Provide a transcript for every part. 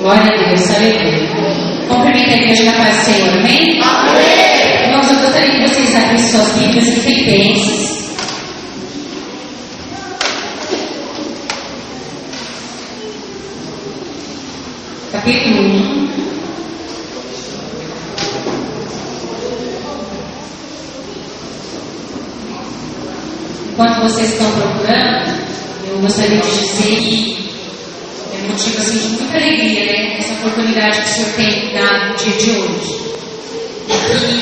Glória a Deus, aleluia. Cumprimento a igreja da paz do Senhor, amém? Amém. Irmãos, eu gostaria que vocês abrissem suas Bíblias em Filipenses. Capítulo 1. Enquanto vocês estão procurando, eu gostaria de dizer que é motivo assim, de muita alegria, né? Essa oportunidade que o Senhor tem dado no dia de hoje.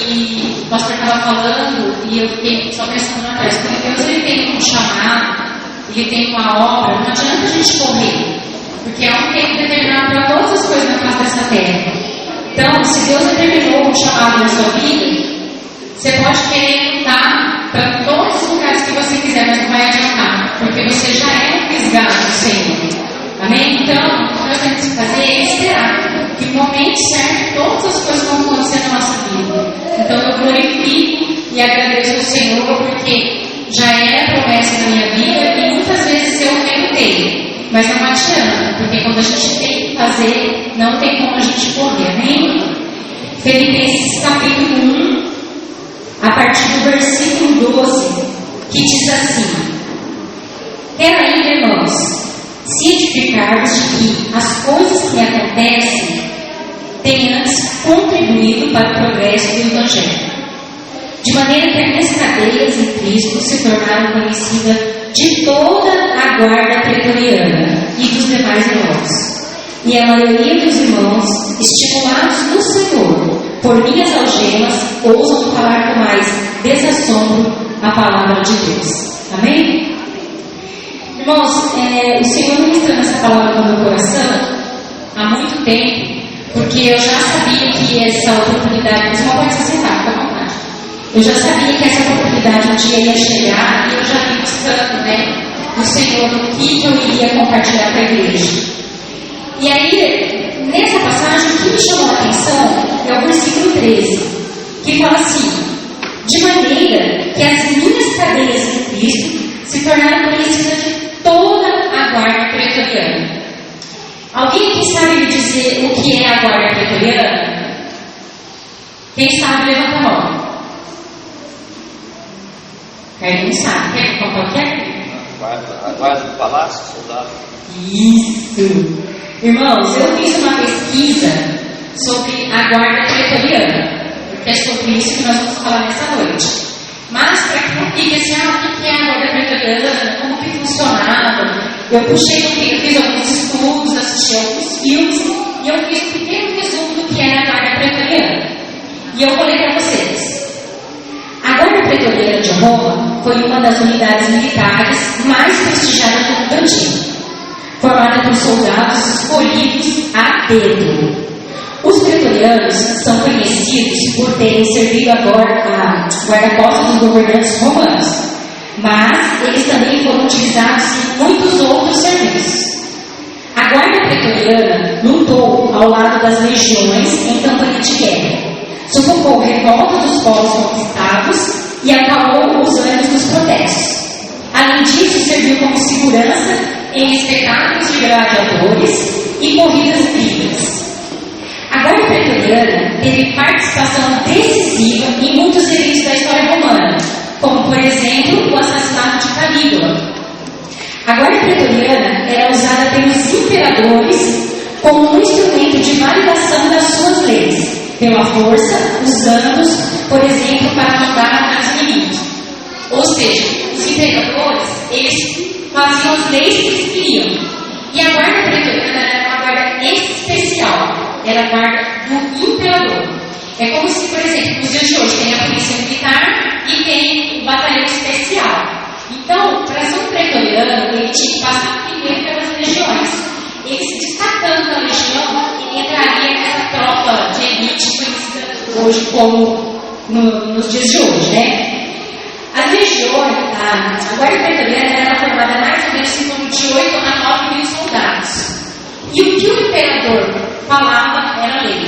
E o pastor estava falando e eu fiquei só pensando na coisa, porque Deus ele tem um chamado, ele tem uma obra, não adianta a gente correr, porque há um tempo determinado para todas as coisas na face dessa terra. Então, se Deus determinou um chamado na sua vida, você pode querer lutar para todos os lugares que você quiser, mas não vai adiantar, porque você já é fisgado do Senhor. Amém? Então, o que nós temos que fazer é esperar que no momento certo todas as coisas vão acontecer na nossa vida. Então, eu glorifico e agradeço ao Senhor, porque já era a promessa da minha vida e muitas vezes eu tentei, mas não adianta, porque quando a gente tem que fazer, não tem como a gente correr. Amém? Filipenses capítulo 1. A partir do versículo 12, que diz assim: quero ainda, irmãos, cientificar-vos de que as coisas que acontecem têm antes contribuído para o progresso do Evangelho, de maneira que as minhas cadeias em Cristo se tornaram conhecidas de toda a guarda pretoriana e dos demais irmãos. E a maioria dos irmãos, estimulados no Senhor por minhas algemas, ousam falar com mais desassombro a palavra de Deus. Amém? Irmãos, o Senhor ministrando essa palavra no meu coração há muito tempo, porque eu já sabia que essa oportunidade, você não pode se sentar, fica à vontade. Eu já sabia que essa oportunidade um dia ia chegar e eu já vi buscando, né, do Senhor o que eu iria compartilhar com a igreja. E aí, nessa passagem, o que me chamou a atenção é o versículo 13, que fala assim: de maneira que as minhas cadeias em Cristo se tornaram conhecidas de toda a guarda pretoriana. Alguém aqui sabe me dizer o que é a guarda pretoriana? Quem sabe, levanta a mão. Quem sabe? Quer contar o que é? A guarda do palácio, soldado. Isso! Irmãos, eu fiz uma pesquisa sobre a guarda pretoriana, porque é sobre isso que nós vamos falar nessa noite. Mas, para que não fique assim, o que é a guarda pretoriana, como que funcionava, eu puxei eu fiz alguns estudos, assisti alguns filmes, e eu fiz um pequeno resumo do que era a guarda pretoriana. E eu vou ler para vocês. A guarda pretoriana de Roma foi uma das unidades militares mais prestigiadas do mundo antigo, formada por soldados escolhidos a dedo. Os pretorianos são conhecidos por terem servido a guarda-costas dos governantes romanos, mas eles também foram utilizados em muitos outros serviços. A guarda pretoriana lutou ao lado das legiões em campanha de guerra, sufocou revolta dos povos conquistados e acalmou os ânimos dos protestos. Além disso, serviu como segurança em espetáculos de gladiadores e corridas hípicas. A guarda pretoriana teve participação decisiva em muitos eventos da história romana, como, por exemplo, o assassinato de Calígula. A guarda pretoriana era usada pelos imperadores como um instrumento de validação das suas leis, pela força, usando-os, por exemplo, para mandar matar os inimigos. Ou seja, os imperadores, eles faziam as leis que eles queriam. E a guarda pretoriana era uma guarda especial, era a guarda do imperador. É como se, por exemplo, nos dias de hoje tem a polícia militar e tem o batalhão especial. Então, para ser um pretoriano, ele tinha que passar primeiro pelas legiões. Ele se destacando da legião, ele entraria nessa tropa de elite conhecida hoje como nos dias de hoje, né? As legiões, a guarda pretoriana era formada mais ou menos em torno de 8 a 9 mil soldados. E o que o imperador falava era lei.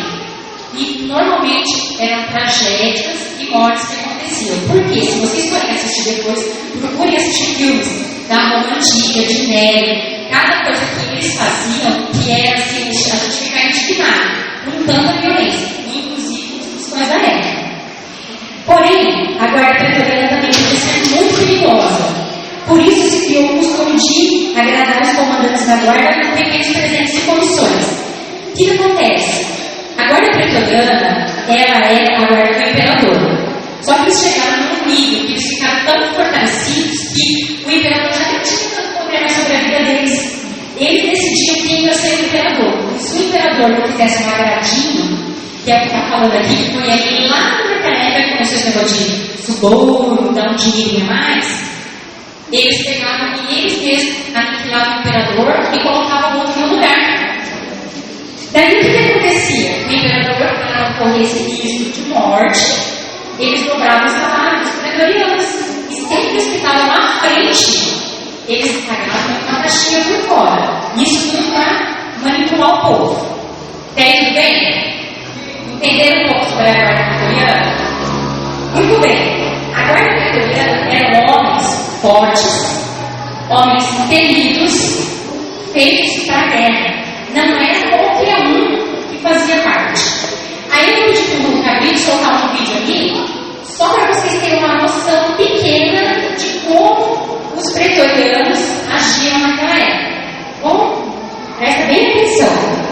E normalmente eram tragédias e mortes que aconteciam. Por quê? Se vocês forem assistir depois, procurem assistir filmes da Roma Antiga, de Nero, cada coisa que eles faziam, que era assim, a gente ficar guarda pequenos presentes e comissões. O que acontece? A guarda pretoriana, ela é a guarda do imperador. Só que eles chegaram num nível, que eles ficaram tão fortalecidos que o imperador já não tinha tanto poder mais sobre a vida deles. Eles decidiam quem ia ser o imperador. E se o imperador não fizesse um agradinho, que é o que está falando aqui, que foi ali lá naquela época que começou esse negócio de suborno, dar um dinheirinho a mais, eles pegavam e eles mesmos aniquilavam o imperador e colocavam outro no lugar. Daí o que acontecia? O imperador, para não correr esse risco de morte, eles dobravam os salários pretorianos. E sempre os que estavam à frente, eles pagavam uma taxinha por fora. Isso tudo para manipular o povo. Tudo bem? Entenderam um pouco sobre a guarda pretoriana? Muito bem. A guarda pretoriana eram homens fortes, homens temidos, feitos para a guerra. Não era qualquer um que fazia parte. Aí eu pedi para o Gabriel soltar um vídeo ali, só para vocês terem uma noção pequena de como os pretorianos agiam naquela época. Bom, presta bem atenção.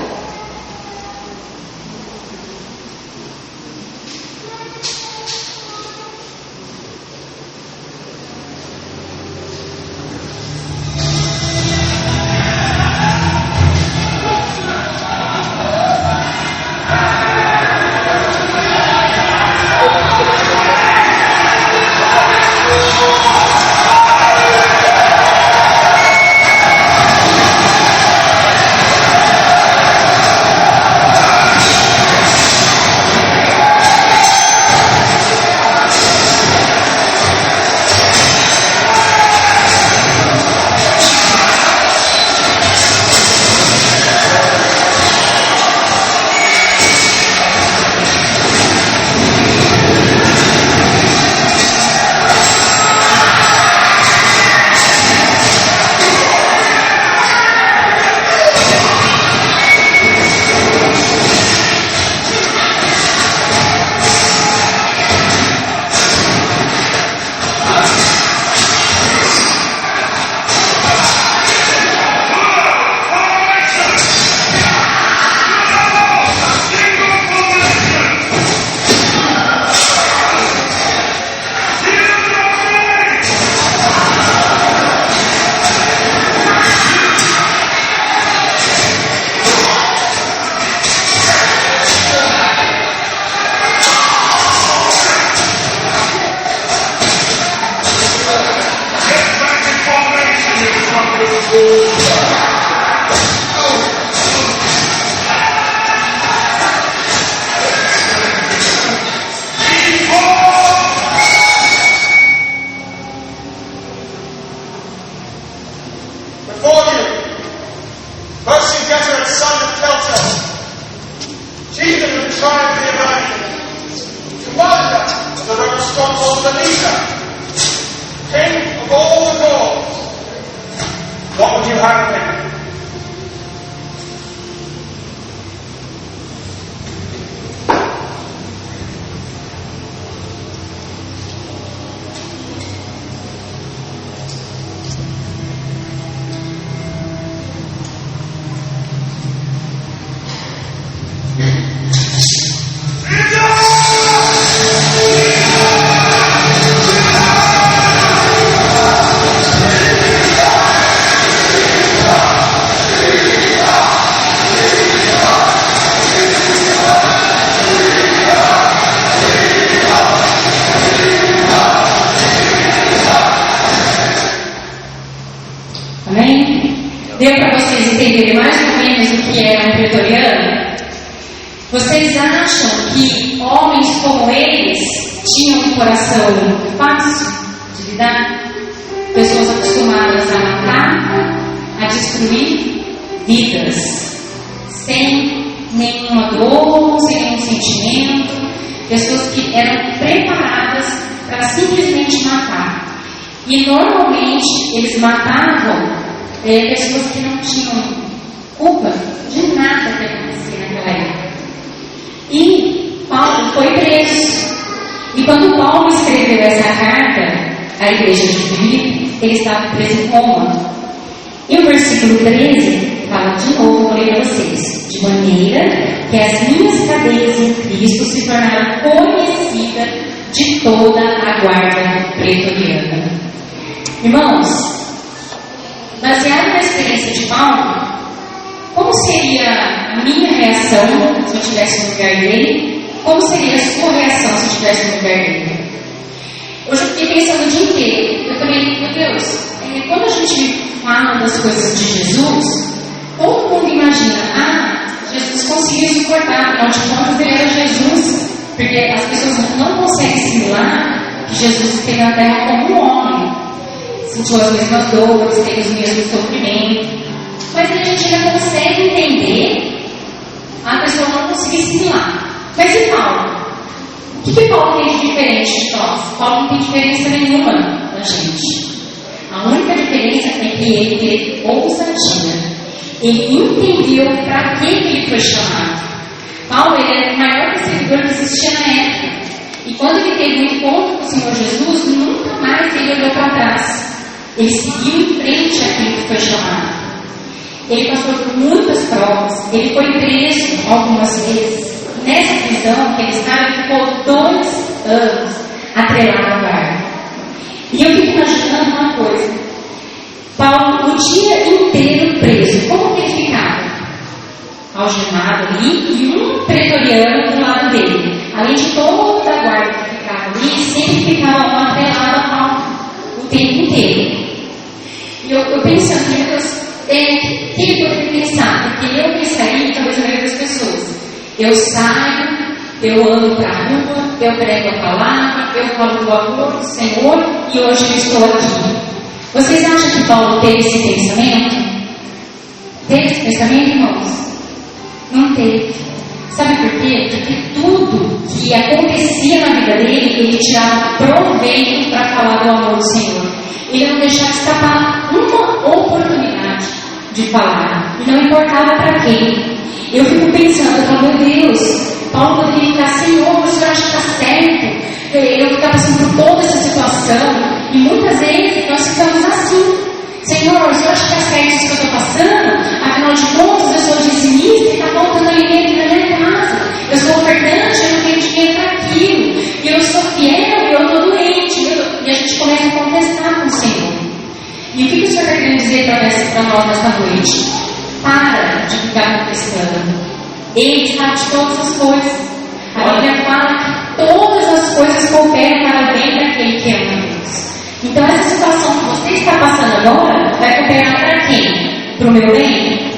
Deu para vocês entenderem mais ou menos o que era um pretoriano? Vocês acham que homens como eles tinham um coração fácil de lidar? Pessoas acostumadas a matar, a destruir vidas, sem nenhuma dor, sem nenhum sentimento, pessoas que eram preparadas para simplesmente matar. E normalmente eles matavam pessoas que não tinham culpa de nada que acontecia naquela época. E Paulo foi preso. E quando Paulo escreveu essa carta à igreja de Filipe, ele estava preso em Roma. E o versículo 13 que as minhas cadeias em Cristo se tornaram conhecidas de toda a guarda pretoriana. Irmãos, baseado na experiência de Paulo, como seria a minha reação se eu estivesse no lugar dele? Como seria a sua reação se eu estivesse no lugar dele? Hoje eu fiquei pensando o dia inteiro. Eu falei, meu Deus, quando a gente fala das coisas de Jesus, todo mundo imagina, Jesus conseguiu suportar, afinal de contas ele era Jesus, porque as pessoas não conseguem assimilar que Jesus esteve na terra como um homem, sentiu as mesmas dores, teve os mesmos sofrimentos, mas a gente ainda consegue entender, a pessoa não conseguir assimilar. Mas e Paulo? O que Paulo tem de diferente de nós? Paulo não tem diferença nenhuma na gente. A única diferença é que ele teve ousadia. Ele entendeu para que ele foi chamado. Paulo era o maior perseguidor que existia na época. E quando ele teve um encontro com o Senhor Jesus, nunca mais ele olhou para trás. Ele seguiu em frente àquilo que foi chamado. Ele passou por muitas provas. Ele foi preso algumas vezes. Nessa prisão que ele estava, ele ficou 2 anos atrelado ao guarda. E eu fico imaginando uma coisa. Paulo, o dia inteiro preso, como que ele ficava? Algemado ali e um pretoriano do lado dele. Além de toda a guarda que ficava ali, sempre ficava atrelado a Paulo o tempo inteiro. E eu pensando, meu Deus, o que ele poderia pensar? Porque eu pensaria, talvez a maioria das pessoas. Eu saio, eu ando para a rua, eu prego a palavra, eu falo do amor do Senhor e hoje eu estou aqui. Vocês acham que Paulo teve esse pensamento? Teve esse pensamento, irmãos? Não teve. Sabe por quê? Porque tudo que acontecia na vida dele, ele tirava proveito para falar do amor do Senhor. Ele não deixava escapar uma oportunidade de falar. E não importava para quem. Eu fico pensando, meu Deus, Paulo poderia ficar, Senhor, o Senhor acha que está certo? Eu ficar passando por toda essa situação. E muitas vezes nós ficamos assim. Senhor, o Senhor acha que está certo isso que eu estou passando? Afinal de contas, eu sou dizimista e está faltando alimento na minha casa. Eu sou ofertante, eu não tenho dinheiro para aquilo. E eu sou fiel e eu estou doente. E a gente começa a contestar com o Senhor. E o que o Senhor está querendo dizer para nós nesta noite? Para de ficar contestando. Ele sabe de todas as coisas. A Bíblia fala que todas as coisas cooperam para o bem daquele que ama Deus. Então essa situação que você está passando agora vai cooperar para quem? Para o meu bem?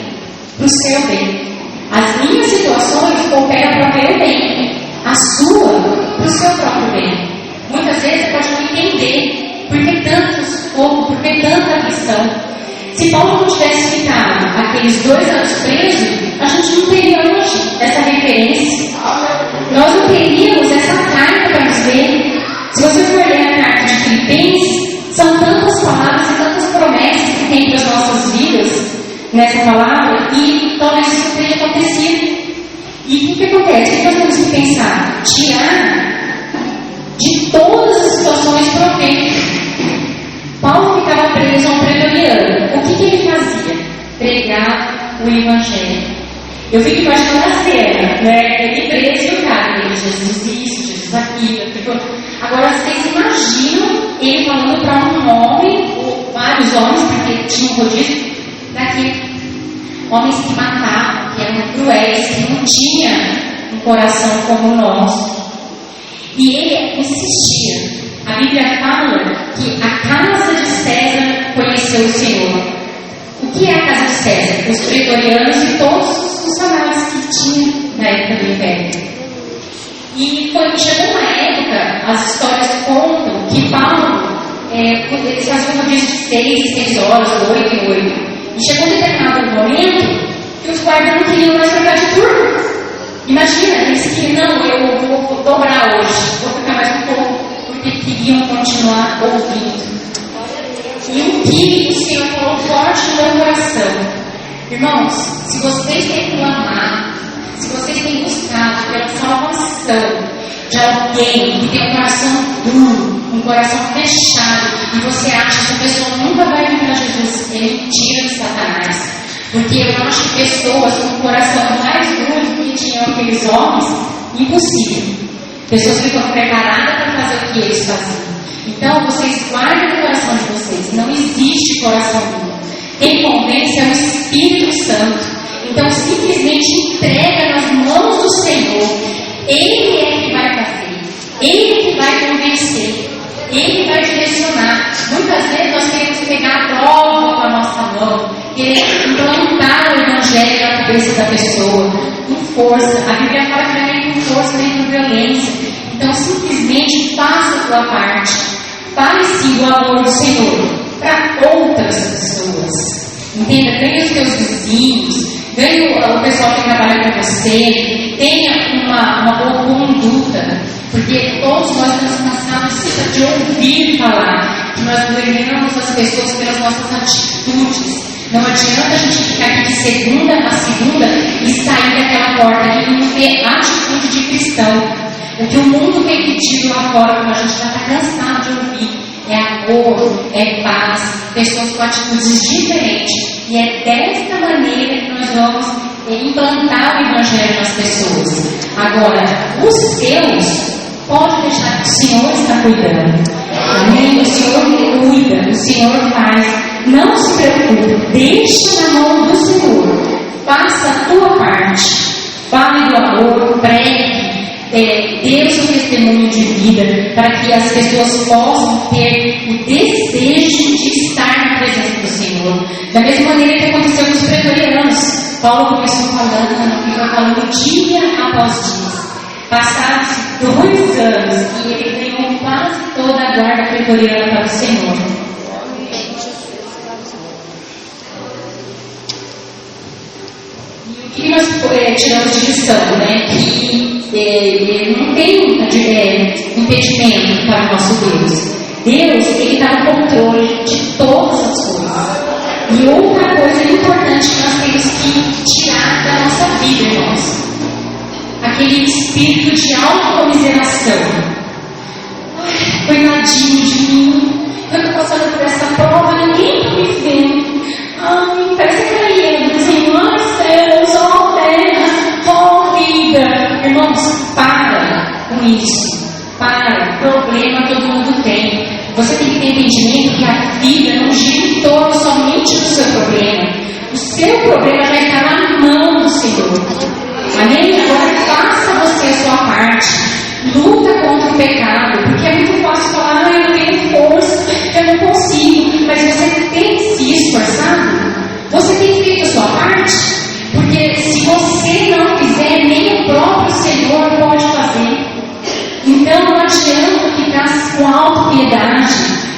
Para o seu bem. As minhas situações cooperam para o meu bem. A sua, para o seu próprio bem. Muitas vezes você pode não entender por que tanto sufoco, por que tanta aflição. Se Paulo não tivesse ficado aqueles 2 anos preso, a gente não teria hoje essa referência. Nós não teríamos essa carta para nos ver. Se você for ler a carta de Filipenses, são tantas palavras e tantas promessas que tem para as nossas vidas nessa palavra, e talvez isso não tenha acontecido. E o que acontece? O que nós temos que pensar? Tirar de todas as situações proveito. Paulo ficava preso a um pretoriano. O que ele fazia? Pregar o Evangelho. Eu fico imaginando a cena, né? Ele preso e o cara, ele, Jesus isso, Jesus aquilo. Agora vocês imaginam ele falando para um homem, ou vários homens, porque tinha um rodízio daquele. Homens que matavam, que eram cruéis, que não tinham um coração como o nosso. E ele insistia. A Bíblia fala que a casa de César conheceu o Senhor. O que é a casa de César? Os pretorianos e todos os funcionários que tinham na época do Império. E chegou uma época, as histórias contam que Paulo, eles faziam uma vez de 6 horas, 8 e 8. E chegou um determinado momento que os guardas não queriam mais trocar de turno. Imagina, eles queriam, não, eu vou dobrar hoje, vou ficar mais um pouco. Porque queriam continuar ouvindo. E o que o Senhor falou forte no meu coração. Irmãos, se vocês têm clamado, se vocês têm buscado pela salvação de alguém que tem um coração duro, um coração fechado, e você acha que essa pessoa nunca vai vir para Jesus, é mentira de Satanás. Porque eu acho pessoas com o coração mais duro que tinham aqueles homens, impossível. Pessoas que foram preparadas para fazer o que eles faziam. Então, vocês guardem no coração de vocês. Não existe coração humano. Quem convence é o Espírito Santo. Então, simplesmente entrega nas mãos do Senhor. Ele é que vai fazer. Ele que vai convencer. Ele vai direcionar. Muitas vezes nós queremos pegar a prova com a nossa mão, querer implantar o Evangelho na cabeça da pessoa, com força. A Bíblia fala que não é nem com força, nem com violência. Então, simplesmente faça a sua parte. Fale sim o amor do Senhor para outras pessoas. Entenda? Ganhe os teus vizinhos, ganhe o pessoal que trabalha com você, tenha uma boa conduta, porque todos nós estamos cansados de ouvir falar que nós governamos as pessoas pelas nossas atitudes. Não adianta a gente ficar aqui de segunda a segunda e sair daquela porta e não ter atitude de cristão. O que o mundo tem pedido lá fora, como a gente já está cansado de ouvir, é amor, é paz, pessoas com atitudes diferentes. E é desta maneira que nós vamos implantar o Evangelho nas pessoas. Agora, os seus, pode deixar que o Senhor está cuidando. Amém? O Senhor cuida, o Senhor faz. Não se preocupe, deixa na mão do Senhor. Faça a tua parte. Fale do amor, pregue. Dê o seu testemunho de vida para que as pessoas possam ter o desejo de estar na presença do Senhor. Da mesma maneira que aconteceu com os pretorianos. Paulo começou falando, e foi falando dia após dia. Passaram-se 2 anos e ele ganhou quase toda a guarda pretoriana para o Senhor. E o que nós tiramos de lição, né? Que não tem impedimento para o nosso Deus. Deus, Ele está no controle de todas as coisas. E outra coisa importante que nós temos que tirar da nossa vida, irmãos, aquele espírito de autocomiseração. Coitadinho de mim, eu estou passando por essa prova, ninguém está me vendo. Ai, parece aquela hiena dizendo, ai céus, ó terra, ó vida. Irmãos, para com isso. Para, problema todo mundo tem. Você tem que ter entendimento que a vida não gira em torno somente do seu problema. O seu problema já está na mão do Senhor. Amém? Agora faça você a sua parte. Luta contra o pecado, porque é muito fácil falar, eu não tenho força, eu não consigo, mas você tem se esforçado, você tem feito a sua parte, porque se você não fizer, nem o próprio Senhor pode fazer. Então não adianta ficar com autopiedade.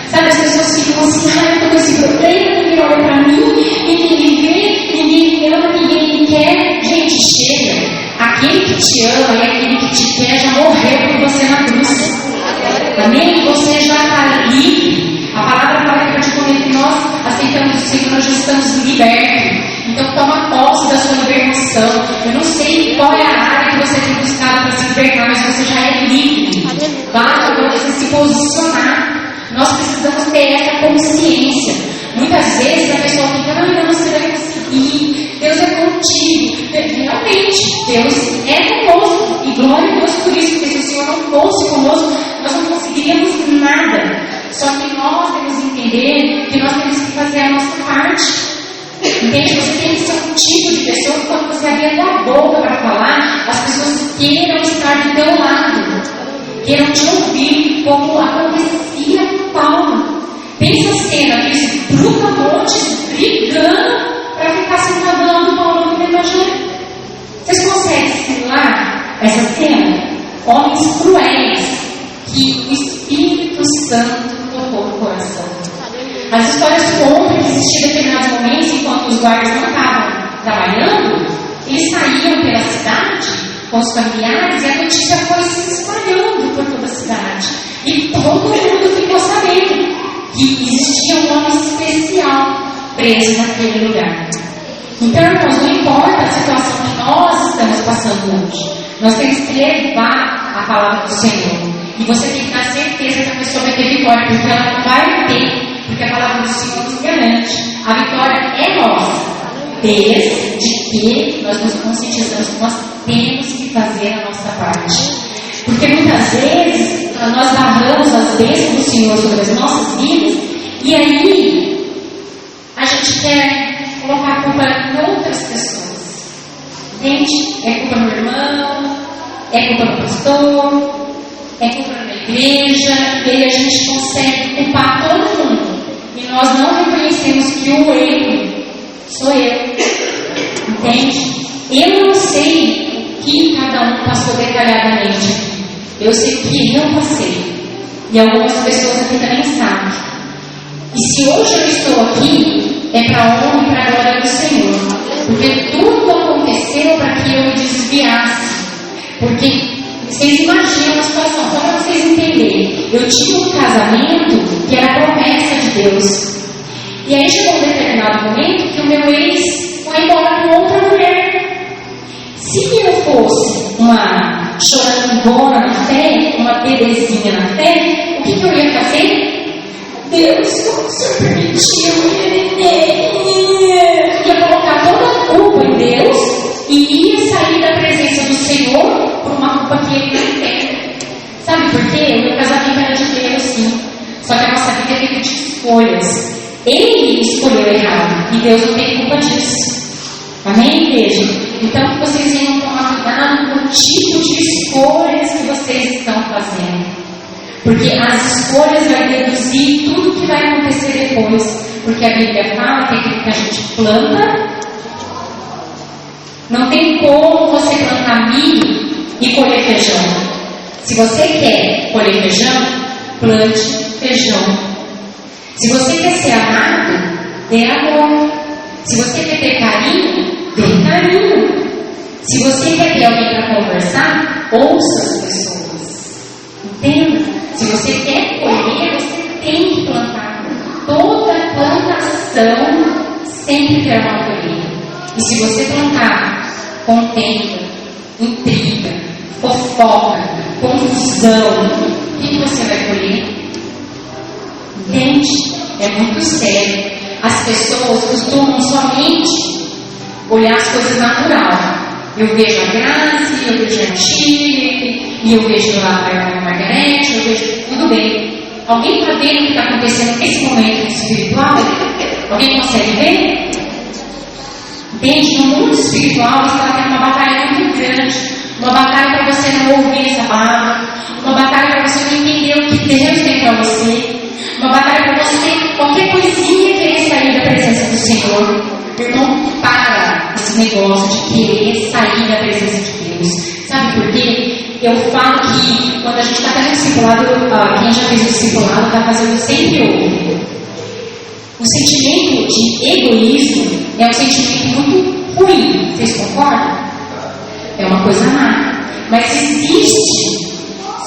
Sabe, as pessoas ficam assim, eu estou com esse problema, ninguém olha para mim, ninguém me vê, ninguém me ama, ninguém me quer. Gente, chega. Aquele que te ama e aquele que te quer já morreu por você na cruz. Amém? Você já está livre. A palavra fala que a partir do momento que nós aceitamos o Senhor, nós já estamos libertos. Então toma posse da sua libertação. Eu não sei qual é a área que você tem buscado para se libertar, mas você já é livre. Basta você se posicionar. Nós precisamos ter essa consciência. Muitas vezes a pessoa fica, não, você vai conseguir. Deus é contigo. Realmente, Deus é conosco. E glória a Deus por isso, porque se o Senhor não fosse conosco, nós não conseguiríamos nada. Só que nós temos que entender que nós temos que fazer a nossa parte. Entende? Você tem que ser um tipo de pessoa que quando você abrir a tua boca para falar, as pessoas queiram estar do teu lado. Queiram te ouvir, como acontecia com Paulo. Pensa a cena, aqueles brutamontes brigando para ficar se enquadrando Paulo no Evangelho. Vocês conseguem simular essa cena? Homens cruéis que o Espírito Santo tocou no coração. As histórias contam que existiam determinados momentos, enquanto os guardas não estavam trabalhando, eles saíam pela cidade com os familiares e a notícia foi se espalhando por toda a cidade. E todo mundo ficou sabendo que existia um homem especial preso naquele lugar. Então, irmãos, não importa a situação que nós estamos passando hoje, nós temos que levar a palavra do Senhor. E você tem que dar certeza que a pessoa vai ter vitória, porque ela não vai ter, porque a palavra do Senhor nos garante. A vitória é nossa, desde que nós nos conscientizamos com as temos que fazer a nossa parte. Porque muitas vezes nós barramos as bênçãos do Senhor sobre as nossas vidas e aí a gente quer colocar a culpa em outras pessoas. Entende? É culpa do irmão, é culpa do pastor, é culpa da igreja, e aí a gente consegue culpar todo mundo. E nós não reconhecemos que o erro sou eu. Entende? Eu não sei o que cada um passou detalhadamente. Eu sei o que eu passei. E algumas pessoas aqui também sabem. E se hoje eu estou aqui, é para a honra e para a glória do Senhor. Porque tudo aconteceu para que eu me desviasse. Porque vocês imaginam a situação, só para vocês entenderem. Eu tinha um casamento que era promessa de Deus. E aí chegou um determinado momento que o meu ex foi embora com outra mulher. Se eu fosse uma chorandona na fé, uma bebezinha na fé, o que eu ia fazer? Deus, como o Senhor permitiu? Ia colocar toda a culpa em Deus e ia sair da presença do Senhor por uma culpa que Ele não tem. Sabe por quê? O meu casamento era de Deus, sim. Só que a nossa vida é feita de escolhas. Ele escolheu errado e Deus não tem culpa disso. Amém, igreja? Então que vocês venham tomar cuidado com o tipo de escolhas que vocês estão fazendo. Porque as escolhas vão deduzir tudo que vai acontecer depois. Porque a Bíblia fala que aquilo que a gente planta, não tem como você plantar milho e colher feijão. Se você quer colher feijão, plante feijão. Se você quer ser amado, dê amor. Se você quer ter carinho, dê carinho. Se você quer ter alguém para conversar, ouça as pessoas. Entenda? Se você quer colher, você tem que plantar. Toda plantação sempre terá uma colheita. E se você plantar contenda, intriga, fofoca, confusão, o que você vai colher? Entende? É muito sério. As pessoas costumam somente olhar as coisas naturais. Eu vejo a Grazi, eu vejo a Chile, e eu vejo a Margarete, eu vejo tudo bem. Alguém está vendo o que está acontecendo nesse momento espiritual? Alguém consegue ver? Entende? No mundo espiritual está tendo uma batalha muito grande. Uma batalha para você não ouvir essa palavra. Uma batalha para você não entender o que Deus tem para você. Uma batalha para você, qualquer coisinha, querer sair da presença do Senhor. Irmão, para esse negócio de querer sair da presença de Deus. Sabe por quê? Eu falo que quando a gente está fazendo discipulado, quem já fez o discipulado está fazendo sempre ouve. O sentimento de egoísmo é um sentimento muito ruim. Vocês concordam? É uma coisa má. Mas existe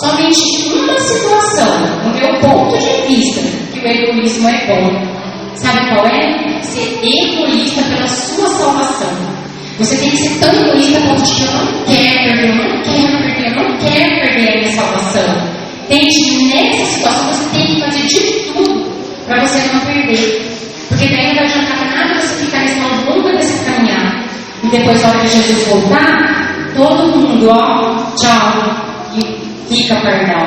somente uma situação, no meu ponto de vista, que o egoísmo é bom. Sabe qual é? Ser egoísta pela sua salvação. Você tem que ser tão egoísta a ponto de que eu não quero perder a minha salvação. Entende? Nessa situação você tem que fazer de tudo para você não perder. Porque daí não vai adiantar nada você ficar nesse longa dessa caminhada. E depois, na hora que Jesus voltar, todo mundo, tchau, e fica perdão.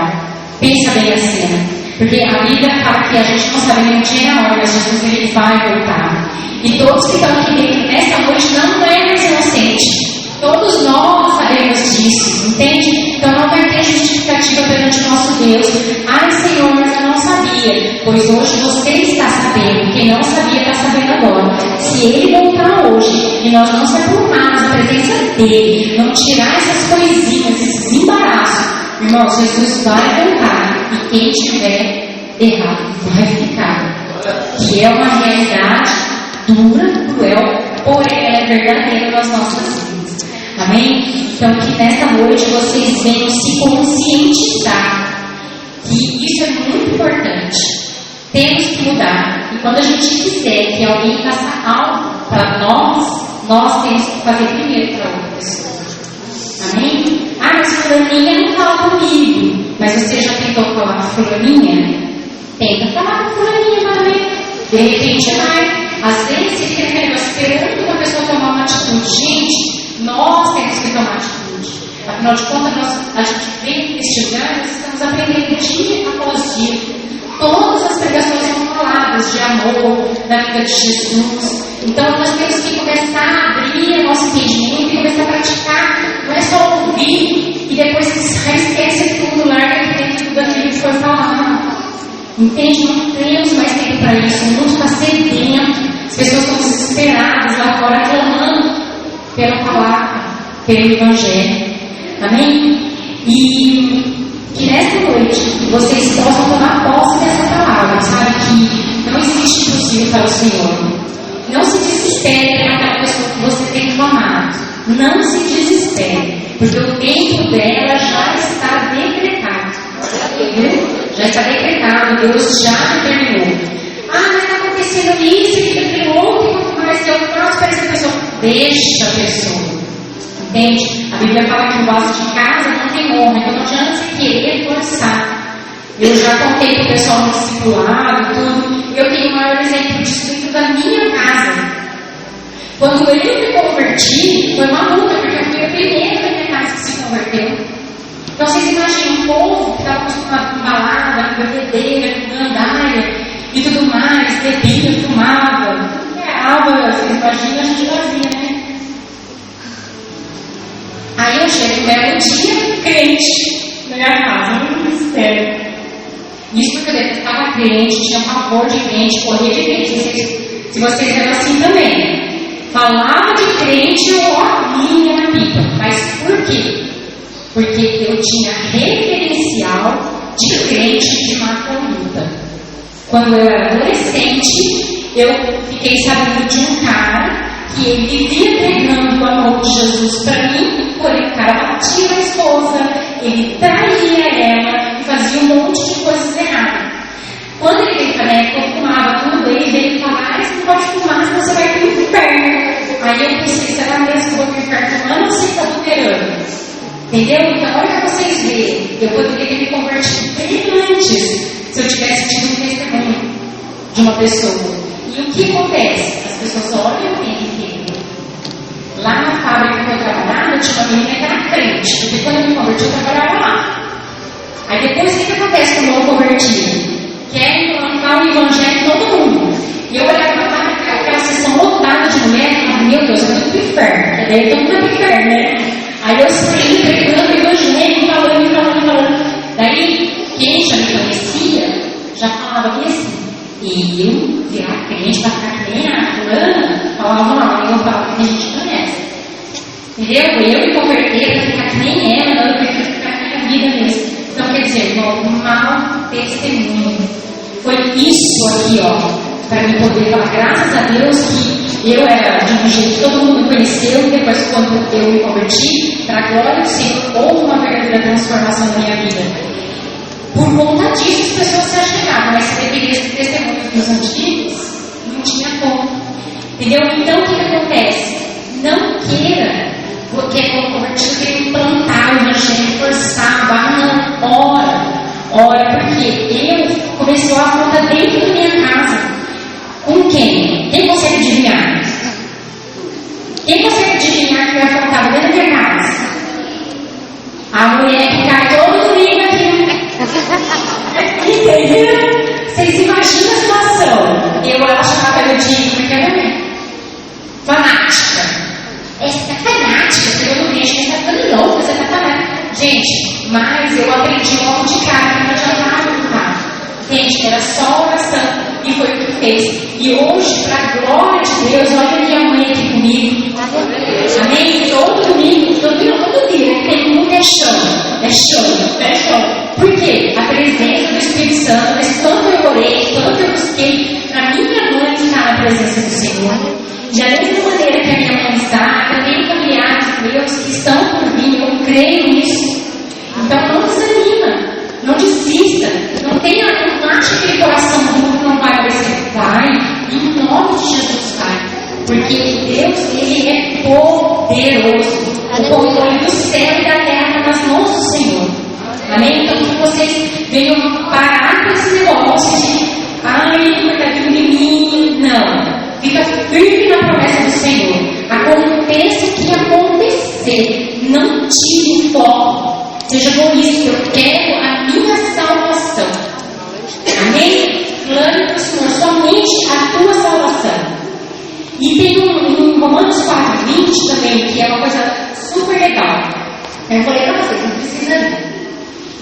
Pensa bem a cena. Porque a Bíblia fala que a gente não sabe nem o dia e a hora, mas Jesus ele vai voltar. E todos que estão aqui dentro nessa noite não é mais inocente. Todos nós sabemos disso, entende? Então não vai ter justificativa perante o nosso Deus. Ai, Senhor, mas eu não sabia. Pois hoje você está sabendo. Quem não sabia está sabendo agora. Se Ele voltar hoje e nós não se acalmarmos na presença dEle, não tirar essas coisinhas, esses embaraços, irmãos, Jesus vai voltar. E quem tiver errado vai ficar. Que é uma realidade dura, cruel, porém ela é verdadeira nas nossas vidas. Amém? Então que nessa noite vocês venham se conscientizar que isso é muito importante. Temos que mudar. E quando a gente quiser que alguém faça algo para nós temos que fazer primeiro para outra pessoa. Amém? Ah, mas fulaninha não fala comigo. Mas você já tentou falar com fulaninha? Tenta falar com fulaninha para ver. De repente vai. Às vezes você fica esperando que a pessoa tomar uma atitude. Gente, nós temos que tomar atitude. gente. Afinal de contas, a gente vem neste lugar, nós estamos aprendendo dia após dia. Todas as pregações são faladas de amor, da vida de Jesus. Então nós temos que começar a abrir nosso entendimento e começar a praticar. Não é só ouvir e depois esquece tudo, larga tudo daquilo que foi falado. Entende? Não temos mais tempo para isso. O mundo está sedento. As pessoas estão desesperadas lá fora, clamando pela palavra, pelo Evangelho. Amém? E que nesta noite vocês possam tomar posse dessa palavra, sabe? Que não existe impossível para o Senhor. Não se desespere pela pessoa que você tem clamado. Não se desespere, porque o tempo dela já está decretado. Entendeu? Já está decretado, Deus já determinou. Mas está acontecendo isso e aquilo outro, mas eu faço para essa pessoa. Deixa a pessoa. Entende? A Bíblia fala que o vaso de casa não tem honra, então não adianta você querer forçar. Eu já contei para o pessoal no discipulado, tudo. Eu tenho o maior exemplo disso dentro da minha casa. Quando eu me converti, foi uma luta, porque eu fui a primeira da minha casa que se converteu. Então vocês imaginam um povo que estava acostumado com balada, com bebedeira, com gandaia e tudo mais, bebia, fumava. Tudo que é alma, vocês imaginam, a gente fazia, né? Aí eu chego um belo dia, crente, na minha casa, no ministério. Isso porque eu detestava crente, tinha pavor de crente, corria de crente. Se vocês eram assim também. Falava de crente, eu vinha na pipa. Mas por quê? Porque eu tinha referencial de crente de má conduta. Quando eu era adolescente, eu fiquei sabendo de um cara que ele vivia pregando o amor de Jesus para mim, porém o cara batia na esposa, ele traía ela e fazia um monte de coisas erradas. Quando ele veio para mim, eu fumava tudo, ele veio falar, você não pode fumar, senão você vai para o inferno. Aí eu pensei, será mesmo que eu vou para o inferno fumando ou você está adulterando? Entendeu? Então olha para vocês verem, eu poderia ter me convertido bem antes se eu tivesse tido um testemunho de uma pessoa. E o que acontece? As pessoas olham o tempo inteiro. Lá na fábrica que eu trabalhava, tinha uma menina que era crente, porque quando eu me converti, eu trabalhava lá. Aí depois, o que acontece quando eu me converti? Quer implantar o evangelho em todo mundo. E eu olhava lá naquela sessão lotada de mulher e falava, meu Deus, eu estou pro inferno. Porque daí todo mundo é pro inferno, né? Aí eu saí pregando o evangelho, falando. Daí, quem já me conhecia, já falava que assim, e eu virar crente para ficar que nem a fulana, falava não, eu falava que a gente conhece. Entendeu? Eu me converter para ficar que nem ela, eu prefiro ficar com a minha vida mesmo. Então, quer dizer, irmão, um mau testemunho. Foi isso aqui, ó, para mim poder falar, graças a Deus, que eu era de um jeito que todo mundo conheceu, e depois, quando eu me converti, para a glória do Senhor, houve uma verdadeira transformação na minha vida. Por conta disso, as pessoas se achegavam, mas se dependesse de testemunhos dos antigos, não tinha como. Entendeu? Então, o que acontece? Não queira, porque é convertido, querer implantar o evangelho forçado, ora, porque eu começou a afrontar dentro da minha casa. Com quem? Quem consegue adivinhar? Quem consegue adivinhar que eu afrontava dentro da minha casa? A mulher que cai todo domingo aqui. Entendeu? Vocês imaginam a situação? Ela chamava eu de fanática. Essa fanática, você não deixa, você está ficando louca, você está fanática. Gente, mas eu aprendi logo de cara que não adiantava lutar. Gente, era só oração e foi o que fez. E hoje, para a glória de Deus, olha minha mãe aqui comigo. Amém? Todo domingo, todo dia, tem muito é chão. Por quê? A presença do Espírito Santo, mas tanto eu orei, tanto eu busquei para minha mãe estar na presença do Senhor. E da mesma maneira que a minha mãe está, eu tenho familiares meus que estão por mim, eu creio nisso. Então não desanima, não desista, não ache aquele coração duro que não vai aparecer. Vai, em nome de Jesus, vai. Porque Deus, Ele é poderoso. O controle do céu e da terra nas mãos do Senhor. Amém? Então que vocês venham parar com esse negócio de coitadinho de mim. Não. Fica firme na promessa do Senhor. Aconteça o que acontecer. não tire o foco. Seja egoísta, eu quero a minha salvação. Amém? Clame para o Senhor somente a tua salvação. E tem em Romanos 4:20 também, que é uma coisa super legal. Eu falei para vocês, não precisa ler.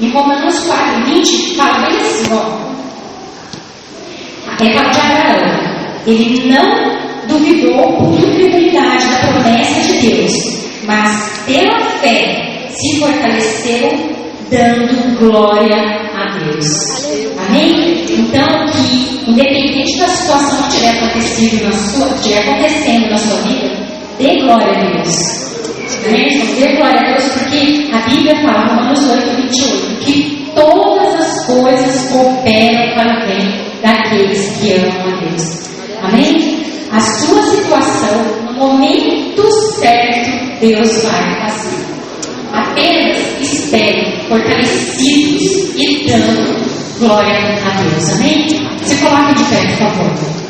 Em Romanos 4:20 fala bem assim, ó. É fala de Abraão. Ele não duvidou por incredulidade da promessa de Deus, mas pela fé se fortaleceu, dando glória a Deus. Amém? Então, que independente da situação que tiver acontecendo na sua vida, dê glória a Deus. Amém? Dê glória a Deus, porque a Bíblia fala, Romanos 8:28, que todas as coisas cooperam para o bem daqueles que amam a Deus. Amém? A sua situação, no momento certo, Deus vai fazer. Apenas espere, fortalecidos e dando glória a Deus. Amém? Se coloque de pé, por favor.